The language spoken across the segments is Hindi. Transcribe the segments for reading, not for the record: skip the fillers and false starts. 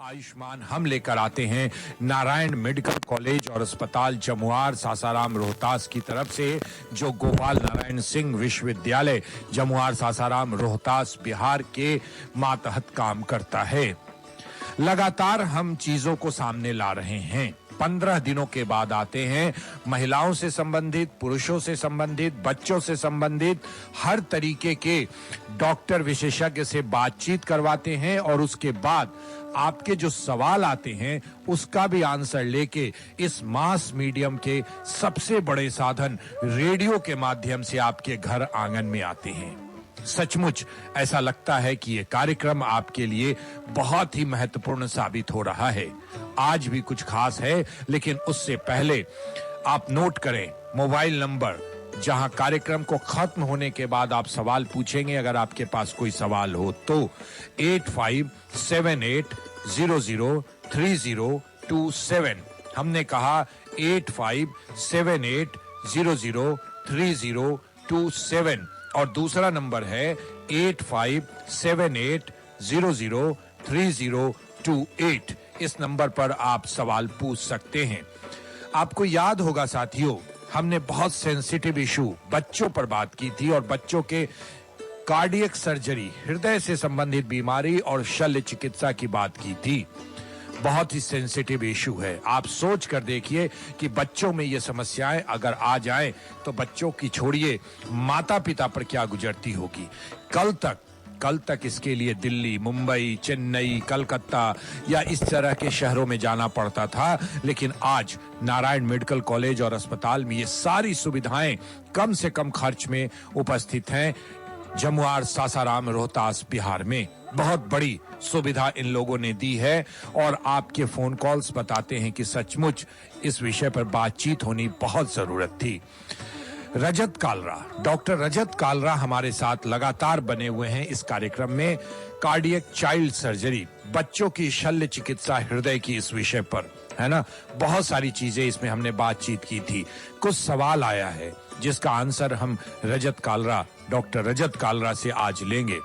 आयुष्मान हम लेकर आते हैं नारायण मेडिकल कॉलेज और अस्पताल जमुआर सासाराम रोहतास की तरफ से, जो गोपाल नारायण सिंह विश्वविद्यालय जमुआर सासाराम रोहतास बिहार के मातहत काम करता है। लगातार हम चीजों को सामने ला रहे हैं। 15 दिनों के बाद आते हैं महिलाओं से संबंधित, पुरुषों से संबंधित, बच्चों से संबंधित हर तरीके के डॉक्टर विशेषज्ञ से बातचीत करवाते हैं और उसके बाद आपके जो सवाल आते हैं उसका भी आंसर लेके इस मास मीडियम के सबसे बड़े साधन रेडियो के माध्यम से आपके घर आंगन में आते हैं। सचमुच ऐसा लगता है कि ये कार्यक्रम आपके लिए बहुत ही महत्वपूर्ण साबित हो रहा है। आज भी कुछ खास है, लेकिन उससे पहले आप नोट करें मोबाइल नंबर, जहां कार्यक्रम को खत्म होने के बाद आप सवाल पूछेंगे। अगर आपके पास कोई सवाल हो तो 8578003027। हमने कहा 8578003027 और दूसरा नंबर है 8578003028। इस नंबर पर आप सवाल पूछ सकते हैं। आपको याद होगा साथियों, हमने बहुत सेंसिटिव इशू बच्चों पर बात की थी और बच्चों के कार्डियक सर्जरी, हृदय से संबंधित बीमारी और शल्य चिकित्सा की बात की थी। बहुत ही सेंसिटिव इशू है। आप सोच कर देखिए कि बच्चों में ये समस्याएं अगर आ जाएं तो बच्चों की छोड़िए माता पिता पर क्या गुजरती होगी। कल तक इसके लिए दिल्ली, मुंबई, चेन्नई, कलकत्ता या इस तरह के शहरों में जाना पड़ता था, लेकिन आज नारायण मेडिकल कॉलेज और अस्पताल में ये सारी सुविधाएं कम से कम खर्च में उपस्थित हैं। जमुआर सासाराम रोहतास बिहार में बहुत बड़ी सुविधा इन लोगों ने दी है और आपके फोन कॉल्स बताते हैं कि सचमुच इस विषय पर बातचीत होनी बहुत जरूरत थी। रजत कालरा, डॉक्टर रजत कालरा हमारे साथ लगातार बने हुए हैं इस कार्यक्रम में। कार्डियक चाइल्ड सर्जरी, बच्चों की शल्य चिकित्सा हृदय की, इस विषय पर है ना, बहुत सारी चीजें इसमें हमने बातचीत की थी। कुछ सवाल आया है जिसका आंसर हम डॉक्टर रजत कालरा से आज लेंगे।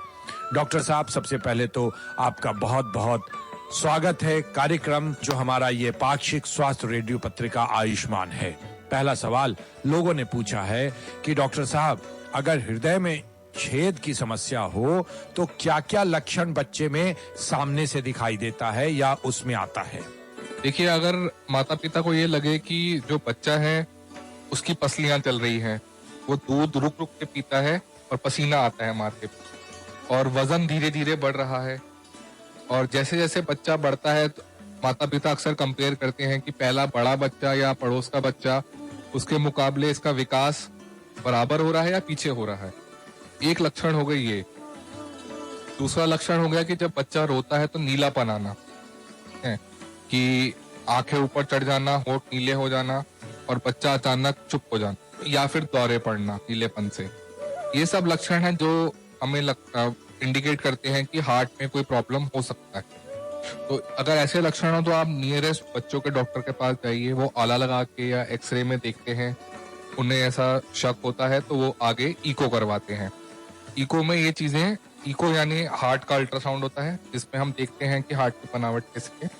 डॉक्टर साहब, सबसे पहले तो आपका बहुत बहुत स्वागत है कार्यक्रम जो हमारा ये पाक्षिक स्वास्थ्य रेडियो पत्रिका आयुष्मान है। पहला सवाल लोगों ने पूछा है कि डॉक्टर साहब, अगर हृदय में छेद की समस्या हो तो क्या-क्या लक्षण बच्चे में सामने से दिखाई देता है या उसमें आता है? देखिए, अगर माता पिता को ये लगे कि जो बच्चा है उसकी पसलियां चल रही हैं, वो दूध रुक रुक के पीता है और पसीना आता है माथे पे, और वजन धीरे धीरे बढ़ रहा है, और जैसे जैसे बच्चा बढ़ता है तो माता पिता अक्सर कंपेयर करते हैं कि पहला बड़ा बच्चा या पड़ोस का बच्चा, उसके मुकाबले इसका विकास बराबर हो रहा है या पीछे हो रहा है। एक लक्षण हो गई ये। दूसरा लक्षण हो गया कि जब बच्चा रोता है तो नीलापन आना है, कि आंखें ऊपर चढ़ जाना, होंठ नीले हो जाना और बच्चा अचानक चुप हो जाना, या फिर दौरे पड़ना नीलेपन से। ये सब लक्षण हैं जो हमें इंडिकेट करते हैं कि हार्ट में कोई प्रॉब्लम हो सकता है। तो अगर ऐसे लक्षण हो तो आप नियरेस्ट बच्चों के डॉक्टर के पास जाइए। वो आला लगा के या एक्सरे में देखते हैं, उन्हें ऐसा शक होता है तो वो आगे इको करवाते हैं। इको में ये चीजें, इको यानी हार्ट का अल्ट्रासाउंड होता है जिसमें हम देखते हैं कि हार्ट की बनावट कैसी है।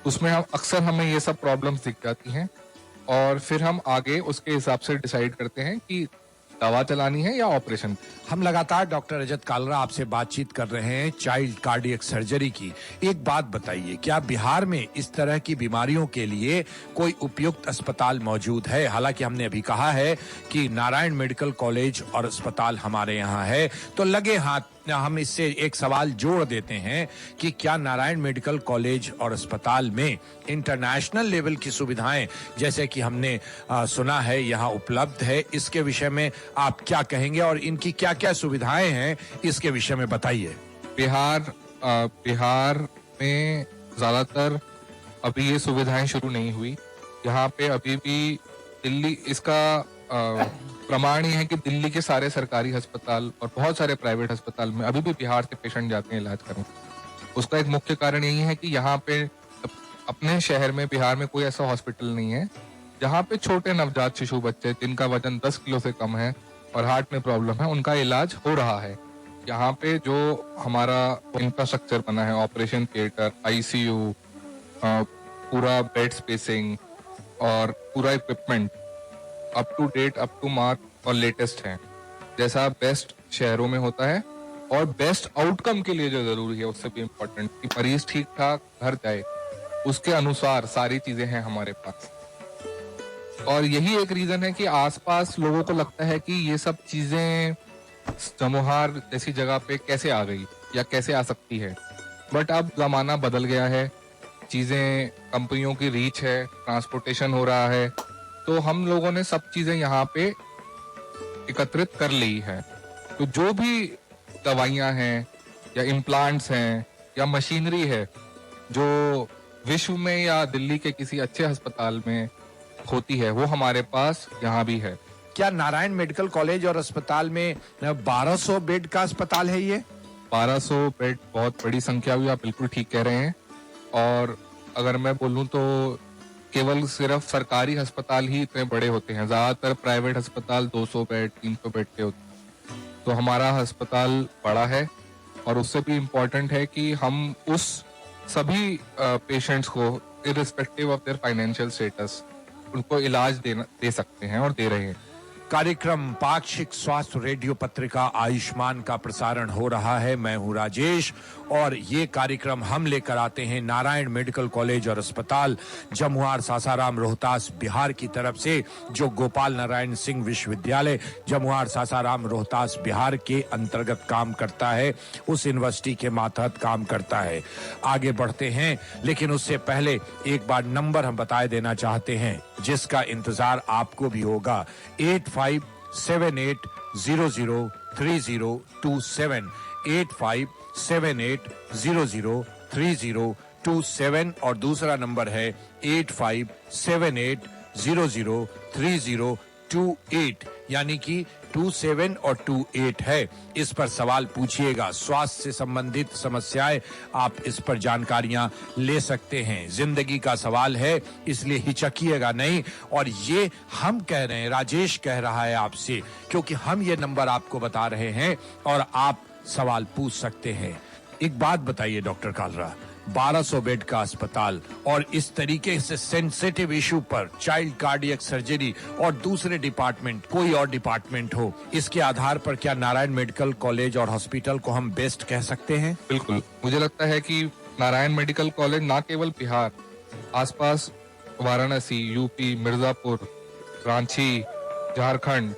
उसमें हम अक्सर हमें ये सब प्रॉब्लम्स दिख जाती हैं और फिर हम आगे उसके हिसाब से डिसाइड करते हैं कि दवा चलानी है या ऑपरेशन। हम लगातार डॉक्टर रजत कालरा आपसे बातचीत कर रहे हैं चाइल्ड कार्डियक सर्जरी की। एक बात बताइए, क्या बिहार में इस तरह की बीमारियों के लिए कोई उपयुक्त अस्पताल मौजूद है? हालांकि हमने अभी कहा है कि नारायण मेडिकल कॉलेज और अस्पताल हमारे यहाँ है, तो लगे हाथ हम इससे एक सवाल जोड़ देते हैं कि क्या नारायण मेडिकल कॉलेज और अस्पताल में इंटरनेशनल लेवल की सुविधाएं, जैसे कि हमने सुना है, यहाँ उपलब्ध है? इसके विषय में आप क्या कहेंगे और इनकी क्या-क्या सुविधाएं हैं, इसके विषय में बताइए। बिहार में ज्यादातर अभी ये सुविधाएं शुरू नहीं हुई। यहाँ पे अभी भी दिल्ली, इसका प्रमाण ये है कि दिल्ली के सारे सरकारी अस्पताल और बहुत सारे प्राइवेट अस्पताल में अभी भी बिहार से पेशेंट जाते हैं इलाज करने। उसका एक मुख्य कारण यही है कि यहाँ पे अपने शहर में, बिहार में कोई ऐसा हॉस्पिटल नहीं है जहाँ पे छोटे नवजात शिशु बच्चे जिनका वजन 10 किलो से कम है और हार्ट में प्रॉब्लम है, उनका इलाज हो रहा है। यहाँ पे जो हमारा इंफ्रास्ट्रक्चर बना है, ऑपरेशन थिएटर, आईसीयू, पूरा बेड स्पेसिंग और पूरा equipment up to date, up to mark और लेटेस्ट है, जैसा बेस्ट शहरों में होता है। और बेस्ट आउटकम के लिए जो जरूरी है उससे भी इम्पोर्टेंट कि मरीज ठीक ठाक घर जाए, उसके अनुसार सारी चीजें हैं हमारे पास। और यही एक रीजन है कि आसपास लोगों को लगता है कि ये सब चीजें जमुहार जैसी जगह पे कैसे आ गई या कैसे आ सकती है। बट अब जमाना बदल गया है, चीजें, कंपनियों की रीच है, ट्रांसपोर्टेशन हो रहा है, तो हम लोगों ने सब चीजें यहाँ पे एकत्रित कर ली है। तो जो भी दवाइयाँ हैं या इम्प्लांट्स हैं या मशीनरी है जो विश्व में या दिल्ली के किसी अच्छे अस्पताल में होती है, वो हमारे पास यहाँ भी है। क्या नारायण मेडिकल कॉलेज और अस्पताल में 1200 बेड का अस्पताल है ये? 1200 बेड बहुत बड़ी संख्या हुई, आप बिल्कुल ठीक कह रहे हैं। और अगर मैं बोलूं तो केवल सिर्फ सरकारी अस्पताल ही इतने बड़े होते हैं, ज्यादातर प्राइवेट अस्पताल 200 बेड 300 बेड के होते हैं। तो हमारा अस्पताल बड़ा है और उससे भी इम्पोर्टेंट है कि हम उस सभी पेशेंट्स को irrespective of their financial status उनको इलाज दे सकते हैं और दे रहे हैं। कार्यक्रम पाक्षिक स्वास्थ्य रेडियो पत्रिका आयुष्मान का प्रसारण हो रहा है। मैं हूं राजेश और ये कार्यक्रम हम लेकर आते हैं नारायण मेडिकल कॉलेज और अस्पताल जमुआर सासाराम रोहतास बिहार की तरफ से, जो गोपाल नारायण सिंह विश्वविद्यालय जमुआर सासाराम रोहतास बिहार के अंतर्गत काम करता है, उस यूनिवर्सिटी के मातहत काम करता है। आगे बढ़ते हैं, लेकिन उससे पहले एक बार नंबर हम बताए देना चाहते हैं जिसका इंतजार आपको भी होगा। 8578003027 8578003027 और दूसरा नंबर है 8578003028, यानी कि 27 और 28 है। इस पर सवाल पूछिएगा, स्वास्थ्य से संबंधित समस्याएं, आप इस पर जानकारियां ले सकते हैं। जिंदगी का सवाल है, इसलिए हिचकिएगा नहीं। और ये हम कह रहे हैं, राजेश कह रहा है आपसे, क्योंकि हम ये नंबर आपको बता रहे हैं और आप सवाल पूछ सकते हैं। एक बात बताइए डॉक्टर कालरा, 1200 बेड का अस्पताल और इस तरीके से सेंसिटिव इशू पर चाइल्ड कार्डियक सर्जरी और दूसरे डिपार्टमेंट, कोई और डिपार्टमेंट हो, इसके आधार पर क्या नारायण मेडिकल कॉलेज और हॉस्पिटल को हम बेस्ट कह सकते हैं? बिल्कुल, मुझे लगता है कि नारायण मेडिकल कॉलेज ना केवल बिहार, आसपास वाराणसी, यूपी, मिर्जापुर, रांची, झारखंड,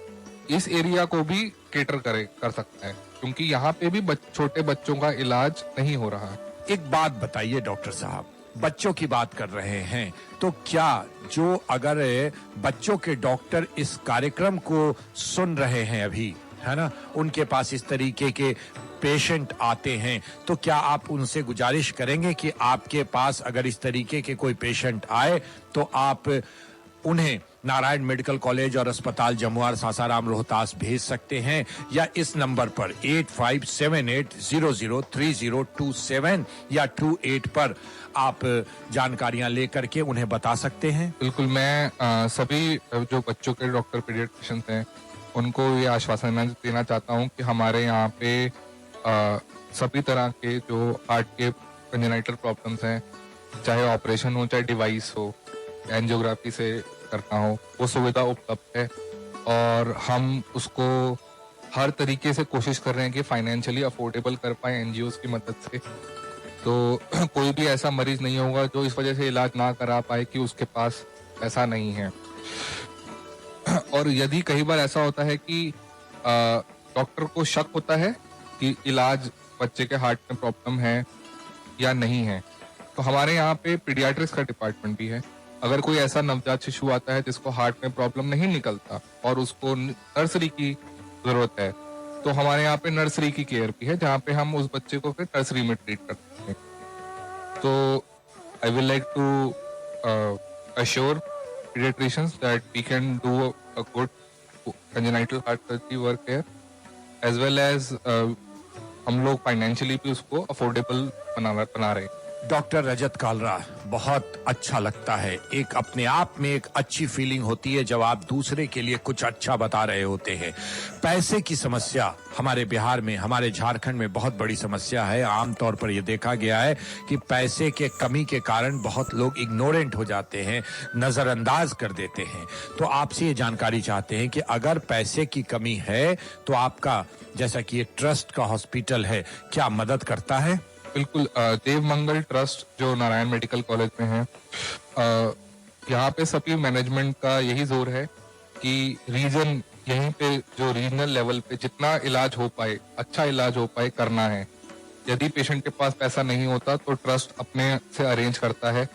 इस एरिया को भी केटर कर सकता है, क्योंकि यहाँ पे भी छोटे बच्चों का इलाज नहीं हो रहा है। एक बात बताइए डॉक्टर साहब, बच्चों की बात कर रहे हैं, तो क्या जो अगर बच्चों के डॉक्टर इस कार्यक्रम को सुन रहे हैं अभी, है ना, उनके पास इस तरीके के पेशेंट आते हैं, तो क्या आप उनसे गुजारिश करेंगे कि आपके पास अगर इस तरीके के कोई पेशेंट आए तो आप उन्हें नारायण मेडिकल कॉलेज और अस्पताल जमुआर सासाराम रोहतास भेज सकते हैं, या इस नंबर पर 8578003027 या 28 पर आप जानकारियां लेकर के उन्हें बता सकते हैं? बिल्कुल, मैं सभी जो बच्चों के डॉक्टर पीडियाट्रिशियंस हैं उनको ये आश्वासन देना चाहता हूं कि हमारे यहाँ पे सभी तरह के जो हार्ट के कंजेनाइटल प्रॉब्लम्स हैं, चाहे ऑपरेशन हो, चाहे डिवाइस हो, एंजियोग्राफी से करना हो, वो सुविधा उपलब्ध है। और हम उसको हर तरीके से कोशिश कर रहे हैं कि फाइनेंशियली अफोर्डेबल कर पाए एनजीओज की मदद से। तो कोई भी ऐसा मरीज नहीं होगा जो इस वजह से इलाज ना करा पाए कि उसके पास ऐसा नहीं है। और यदि कई बार ऐसा होता है कि डॉक्टर को शक होता है कि इलाज बच्चे के हार्ट में प्रॉब्लम है या नहीं है, तो हमारे यहाँ पे पीडियाट्रिक्स का डिपार्टमेंट भी है। अगर कोई ऐसा नवजात शिशु आता है जिसको हार्ट में प्रॉब्लम नहीं निकलता और उसको नर्सरी की जरूरत है, तो हमारे यहाँ पे नर्सरी की केयर भी है, जहाँ पे हम उस बच्चे को फिर नर्सरी में ट्रीट करते हैं। तो I will like to assure pediatricians that we can do a good congenital heart surgery work here, as well as हम लोग फाइनेंशियली भी उसको अफोर्डेबल बना रहे हैं। डॉक्टर रजत कालरा, बहुत अच्छा लगता है। एक अपने आप में एक अच्छी फीलिंग होती है जब आप दूसरे के लिए कुछ अच्छा बता रहे होते हैं। पैसे की समस्या हमारे बिहार में, हमारे झारखंड में बहुत बड़ी समस्या है। आमतौर पर यह देखा गया है कि पैसे के कमी के कारण बहुत लोग इग्नोरेंट हो जाते हैं, नजरअंदाज कर देते हैं। तो आपसे ये जानकारी चाहते हैं कि अगर पैसे की कमी है तो आपका, जैसा कि ये ट्रस्ट का हॉस्पिटल है, क्या मदद करता है? बिल्कुल। देव मंगल ट्रस्ट जो नारायण मेडिकल कॉलेज में है, यहाँ पे सभी मैनेजमेंट का यही जोर है कि रीजन, यहीं पे जो रीजनल लेवल पे जितना इलाज हो पाए, अच्छा इलाज हो पाए, करना है। यदि पेशेंट के पास पैसा नहीं होता तो ट्रस्ट अपने से अरेंज करता है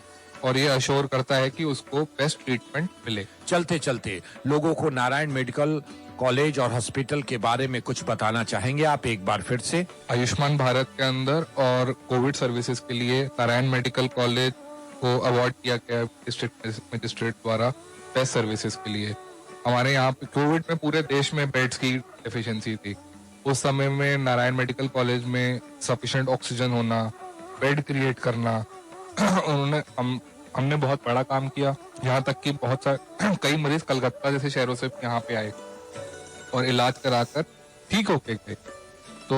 और ये अश्योर करता है कि उसको बेस्ट ट्रीटमेंट मिले। चलते चलते लोगों को नारायण मेडिकल कॉलेज और हॉस्पिटल के बारे में कुछ बताना चाहेंगे आप एक बार फिर से? आयुष्मान भारत के अंदर और कोविड सर्विसेज के लिए नारायण मेडिकल कॉलेज को अवार्ड किया गया डिस्ट्रिक्ट मजिस्ट्रेट द्वारा बेस्ट सर्विसेज के लिए। हमारे यहाँ पे कोविड में पूरे देश में बेड्स की डेफिशिएंसी थी। उस समय में नारायण मेडिकल कॉलेज में सफिशिएंट ऑक्सीजन होना, बेड क्रिएट करना, हमने बहुत बड़ा काम किया। यहाँ तक कि बहुत सारे कई मरीज कलकत्ता जैसे शहरों से यहाँ पे आए और इलाज कराकर ठीक होके गए। तो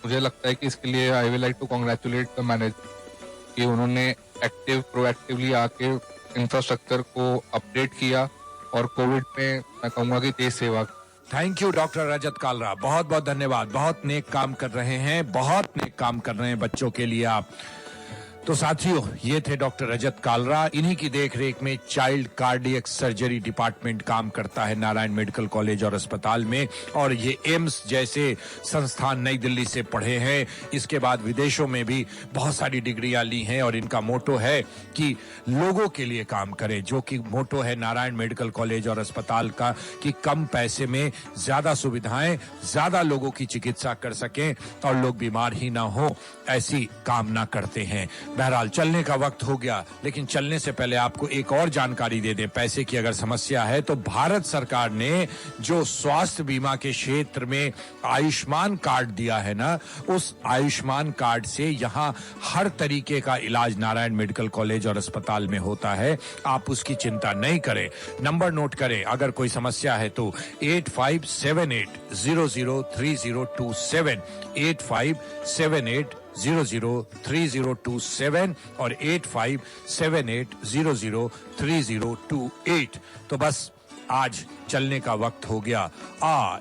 मुझे लगता है कि इसके लिए I will like to congratulate the management कि उन्होंने प्रोएक्टिवली आके इंफ्रास्ट्रक्चर को अपडेट किया और कोविड में मैं कहूँगा कि देश सेवा। थैंक यू डॉक्टर रजत कालरा, बहुत बहुत धन्यवाद। बहुत नेक काम कर रहे हैं, बहुत नेक काम कर रहे हैं बच्चों के लिए आप। तो साथियों, ये थे डॉक्टर रजत कालरा। इन्हीं की देखरेख में चाइल्ड कार्डियक सर्जरी डिपार्टमेंट काम करता है नारायण मेडिकल कॉलेज और अस्पताल में, और ये एम्स जैसे संस्थान नई दिल्ली से पढ़े हैं। इसके बाद विदेशों में भी बहुत सारी डिग्रियां ली हैं और इनका मोटो है कि लोगों के लिए काम करें, जो कि मोटो है नारायण मेडिकल कॉलेज और अस्पताल का, कि कम पैसे में ज्यादा सुविधाएं, ज्यादा लोगों की चिकित्सा कर सकें और लोग बीमार ही ना हो, ऐसी कामना करते हैं। बहरहाल चलने का वक्त हो गया, लेकिन चलने से पहले आपको एक और जानकारी दे दें। पैसे की अगर समस्या है तो भारत सरकार ने जो स्वास्थ्य बीमा के क्षेत्र में आयुष्मान कार्ड दिया है ना, उस आयुष्मान कार्ड से यहाँ हर तरीके का इलाज नारायण मेडिकल कॉलेज और अस्पताल में होता है। आप उसकी चिंता नहीं करें। नंबर नोट करें, अगर कोई समस्या है तो 8578003027, 8578003027 और 8578003028। तो बस आज चलने का वक्त हो गया।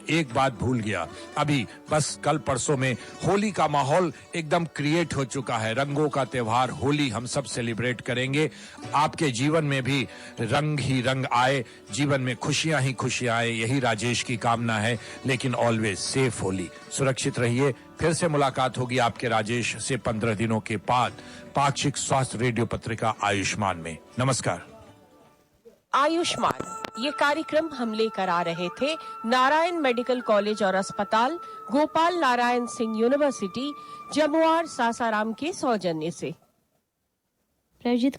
एक बात भूल गया, अभी बस कल परसों में होली का माहौल एकदम क्रिएट हो चुका है। रंगों का त्योहार होली हम सब सेलिब्रेट करेंगे। आपके जीवन में भी रंग ही रंग आए, जीवन में खुशियां ही खुशियां आए, यही राजेश की कामना है। लेकिन ऑलवेज सेफ होली, सुरक्षित रहिए। फिर से मुलाकात होगी आपके राजेश से 15 दिनों के बाद पाक्षिक स्वास्थ्य रेडियो पत्रिका आयुष्मान में। नमस्कार। आयुष्मान, ये कार्यक्रम हम लेकर आ रहे थे नारायण मेडिकल कॉलेज और अस्पताल, गोपाल नारायण सिंह यूनिवर्सिटी, जमुआर, सासाराम के सौजन्य से। प्रायोजित